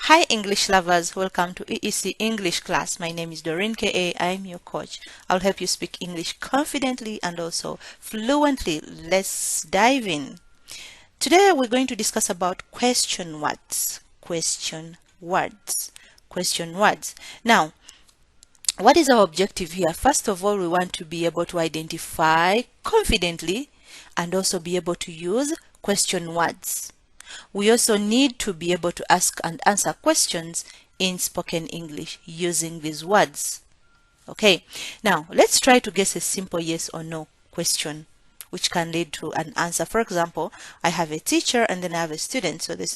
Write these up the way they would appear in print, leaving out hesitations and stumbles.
Hi English lovers, welcome to EEC English class. My name is Doreen KA. I'm your coach. I'll help you speak English confidently and also fluently. Let's dive in. Today we're going to discuss about question words. Question words. Question words. Now, what is our objective here? First of all, we want to be able to identify confidently and also be able to use question words. We also need to be able to ask and answer questions in spoken English using these words. Okay, now let's try to guess a simple yes or no question which can lead to an answer. For example, I have a teacher and then I have a student. So the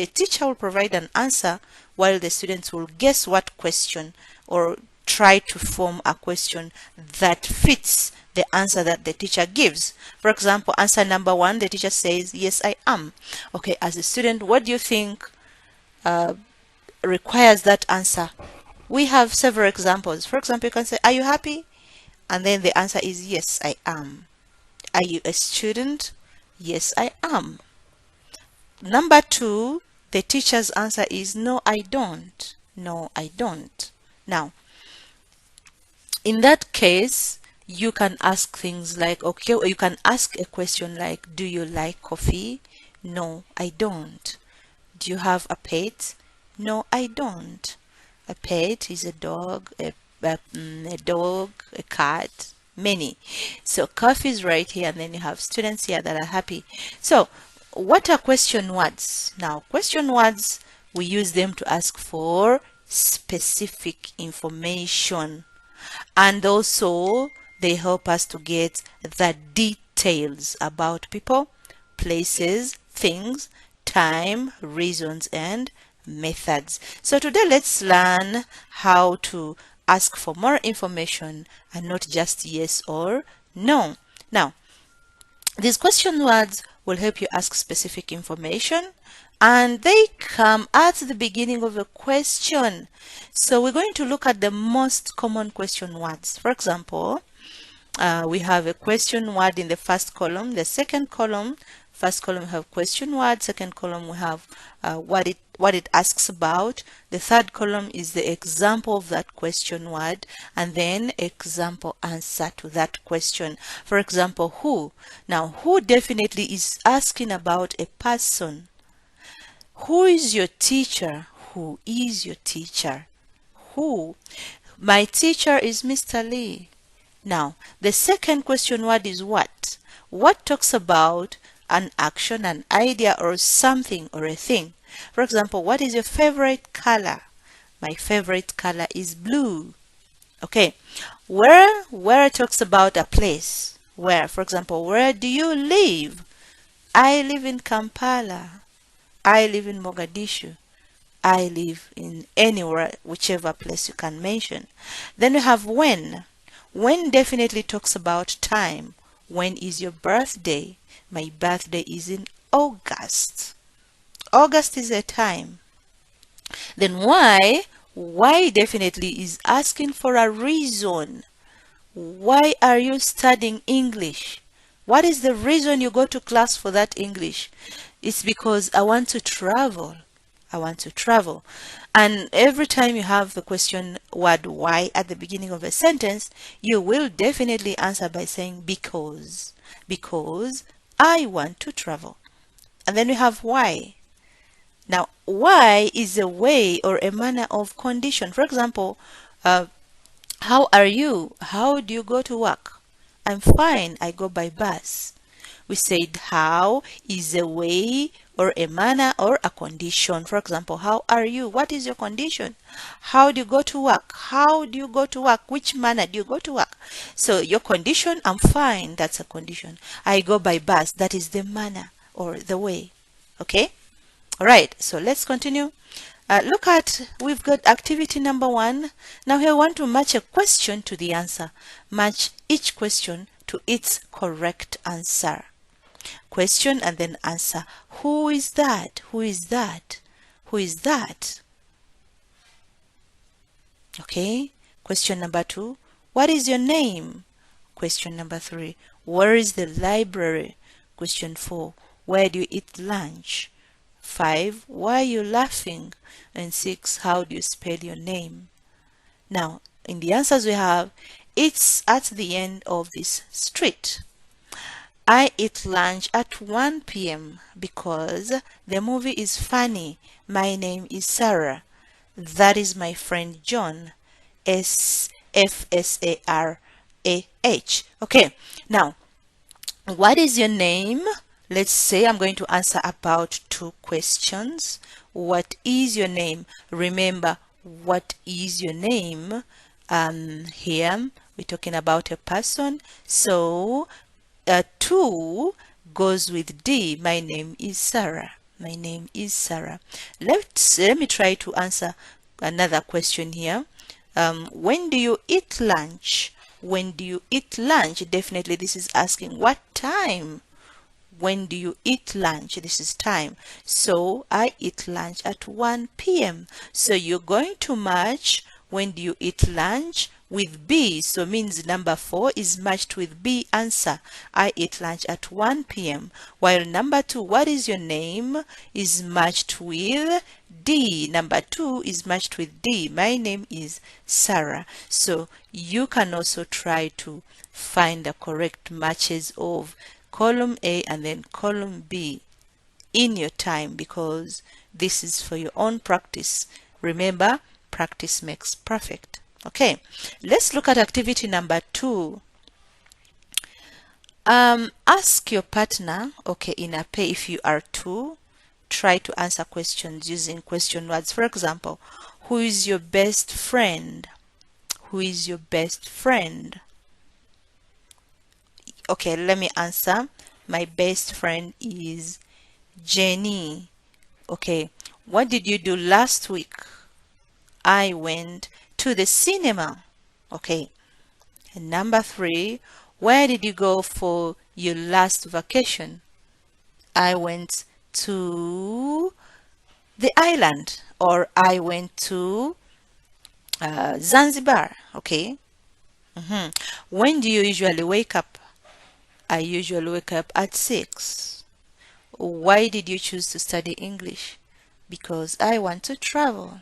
teacher will provide an answer while the students will guess what question or try to form a question that fits the answer that the teacher gives. For example, answer number 1, the teacher says, yes, I am. Okay, as a student, what do you think requires that answer? We have several examples. For example, you can say, are you happy? And then the answer is, yes, I am. Are you a student? Yes, I am. Number 2, the teacher's answer is, no, I don't. No, I don't. Now, in that case, you can ask things like, okay, or you can ask a question like, do you like coffee? No, I don't. Do you have a pet? No, I don't. A pet is a dog, a cat, many. So coffee is right here, and then you have students here that are happy. So what are question words? Now, question words, we use them to ask for specific information, and also they help us to get the details about people, places, things, time, reasons, and methods. So today let's learn how to ask for more information and not just yes or no. Now, these question words will help you ask specific information, and they come at the beginning of a question. So we're going to look at the most common question words. For example, we have a question word in the first column. The second column, first column we have question word. Second column we have what it asks about. The third column is the example of that question word, and then example answer to that question. For example, who. Now, who definitely is asking about a person. Who is your teacher? Who is your teacher? Who? My teacher is Mr. Lee. Now, the second question word is what? What talks about an action, an idea, or something, or a thing. For example, what is your favorite color? My favorite color is blue. Okay. Where talks about a place. Where, for example, where do you live? I live in Kampala. I live in Mogadishu. I live in anywhere, whichever place you can mention. Then we have when. When definitely talks about time. When is your birthday? My birthday is in August. August is a time. Then why? Why definitely is asking for a reason. Why are you studying English? What is the reason you go to class for that English? It's because I want to travel. I want to travel. And every time you have the question word why at the beginning of a sentence, you will definitely answer by saying because. Because I want to travel. And then we have why. Now, why is a way or a manner of condition. For example, how are you? How do you go to work? I'm fine. I go by bus. We said how is a way or a manner or a condition. For example, how are you? What is your condition? How do you go to work? How do you go to work? Which manner do you go to work? So your condition, I'm fine. That's a condition. I go by bus. That is the manner or the way. Okay? All right. So let's continue. Look at, we've got activity number 1. Now here I want to match a question to the answer. Match each question to its correct answer. Question and then answer. Who is that? Who is that? Who is that? Okay. Question number 2. What is your name? Question number 3. Where is the library? Question 4. Where do you eat lunch? 5, why are you laughing? And 6, how do you spell your name? Now, in the answers we have, it's at the end of this street. I eat lunch at 1 p.m. because the movie is funny. My name is Sarah. That is my friend John. Fsarah. Okay, now, what is your name? Let's say I'm going to answer about 2 questions. What is your name? Remember, what is your name? Here we're talking about a person. So 2 goes with D. My name is Sarah. My name is Sarah. Let me try to answer another question here. When do you eat lunch? When do you eat lunch? Definitely this is asking what time. When do you eat lunch? This is time. So I eat lunch at 1 p.m. So you're going to match when do you eat lunch with B. So means number 4 is matched with B answer. I eat lunch at 1 p.m. While number 2, what is your name, is matched with D. Number 2 is matched with D. My name is Sarah. So you can also try to find the correct matches of column A and then column B in your time, because this is for your own practice. Remember, practice makes perfect. Okay, let's look at activity number 2. Ask your partner, okay, in a pair if you are 2, try to answer questions using question words. For example, who is your best friend? Who is your best friend? Okay, let me answer. My best friend is Jenny. Okay, what did you do last week? I went to the cinema. Okay, and number 3, where did you go for your last vacation? I went to the island, or I went to Zanzibar. Okay. When do you usually wake up? I usually wake up at 6. Why did you choose to study English? Because I want to travel.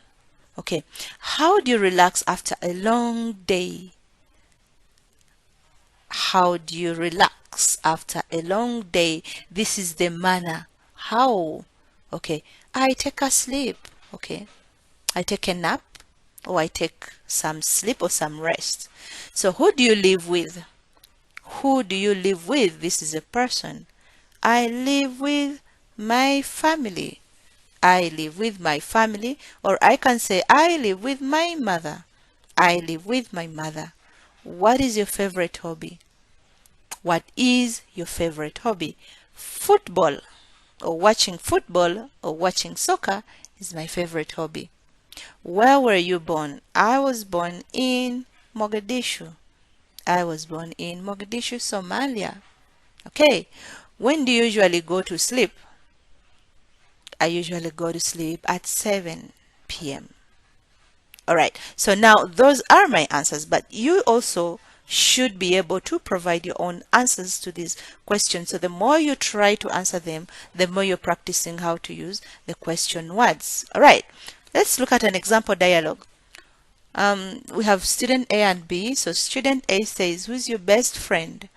Okay. How do you relax after a long day? How do you relax after a long day? This is the manner. How? Okay. I take a sleep. Okay. I take a nap, or I take some sleep or some rest. So who do you live with? Who do you live with? This is a person. I live with my family. I live with my family, or I can say I live with my mother. I live with my mother. What is your favorite hobby? What is your favorite hobby? Football, or watching football, or watching soccer is my favorite hobby. Where were you born? I was born in Mogadishu. I was born in Mogadishu, Somalia. Okay. When do you usually go to sleep? I usually go to sleep at 7 p.m. All right. So now those are my answers, but you also should be able to provide your own answers to these questions. So the more you try to answer them, the more you're practicing how to use the question words. All right. Let's look at an example dialogue. We have student A and B. So student A says, who's your best friend?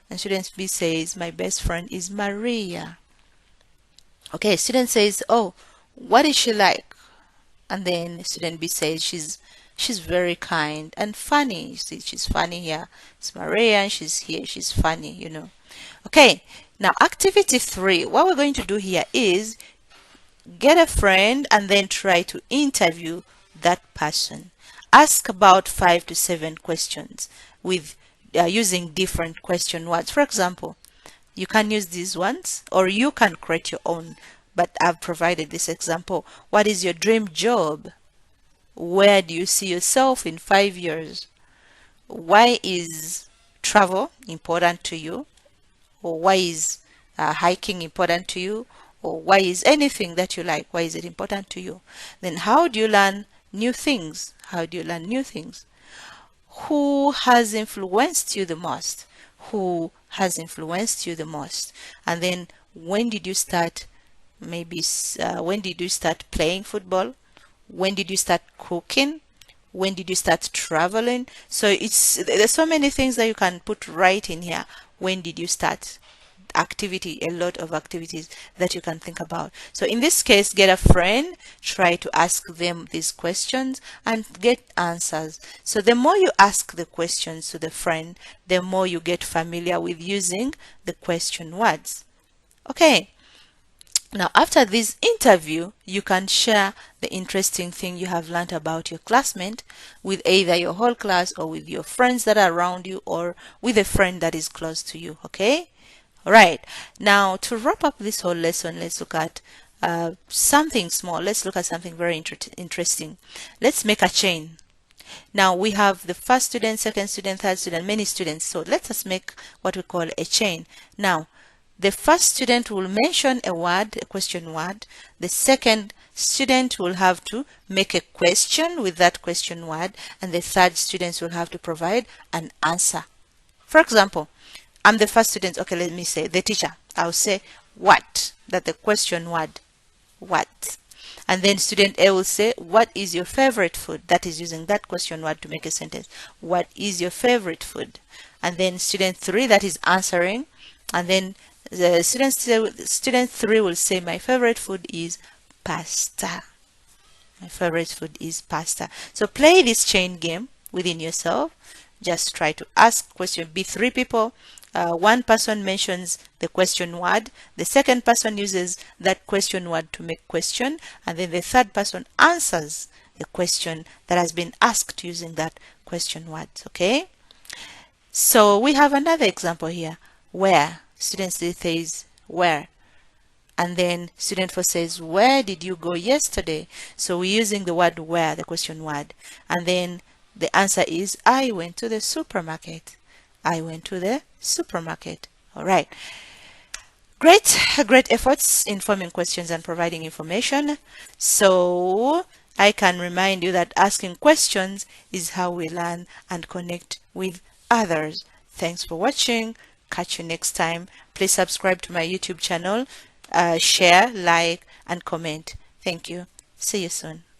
And student B says, my best friend is Maria. Okay, student says, oh, what is she like? And then student B says, she's very kind and funny. You see, she's funny here. It's Maria and she's here. She's funny, you know. Okay, now activity 3. What we're going to do here is get a friend and then try to interview that person. Ask about 5 to 7 questions with using different question words. For example, you can use these ones or you can create your own, but I've provided this example. What is your dream job? Where do you see yourself in 5 years? Why is travel important to you? Or why is hiking important to you? Or why is anything that you like, why is it important to you? Then how do you learn new things? How do you learn new things? Who has influenced you the most? Who has influenced you the most? And then when did you start maybe when did you start playing football? When did you start cooking? When did you start traveling? So there's so many things that you can put right in here. When did you start? Activity, a lot of activities that you can think about. So in this case, get a friend, try to ask them these questions and get answers. So the more you ask the questions to the friend, the more you get familiar with using the question words. Okay. Now, after this interview, you can share the interesting thing you have learned about your classmate with either your whole class or with your friends that are around you or with a friend that is close to you. Okay? All right. Now, to wrap up this whole lesson, let's look at something small. Let's look at something very interesting. Let's make a chain. Now, we have the first student, second student, third student, many students. So let us make what we call a chain. Now, the first student will mention a word, a question word. The second student will have to make a question with that question word. And the third student will have to provide an answer. For example, I'm the first student. Okay, let me say the teacher. I'll say what? That the question word, what? And then student A will say, what is your favorite food? That is using that question word to make a sentence. What is your favorite food? And then student 3, that is answering. And then the student 3 will say, my favorite food is pasta. My favorite food is pasta. So play this chain game within yourself. Just try to ask question. Be 3 people. One person mentions the question word. The second person uses that question word to make question. And then the third person answers the question that has been asked using that question word. Okay? So we have another example here. Where? Student 3 says, where? And then student 4 says, where did you go yesterday? So we're using the word where, the question word. And then the answer is, I went to the supermarket. I went to the supermarket. All right. Great efforts in forming questions and providing information. So I can remind you that asking questions is how we learn and connect with others. Thanks for watching. Catch you next time. Please subscribe to my YouTube channel, share, like, and comment. Thank you. See you soon.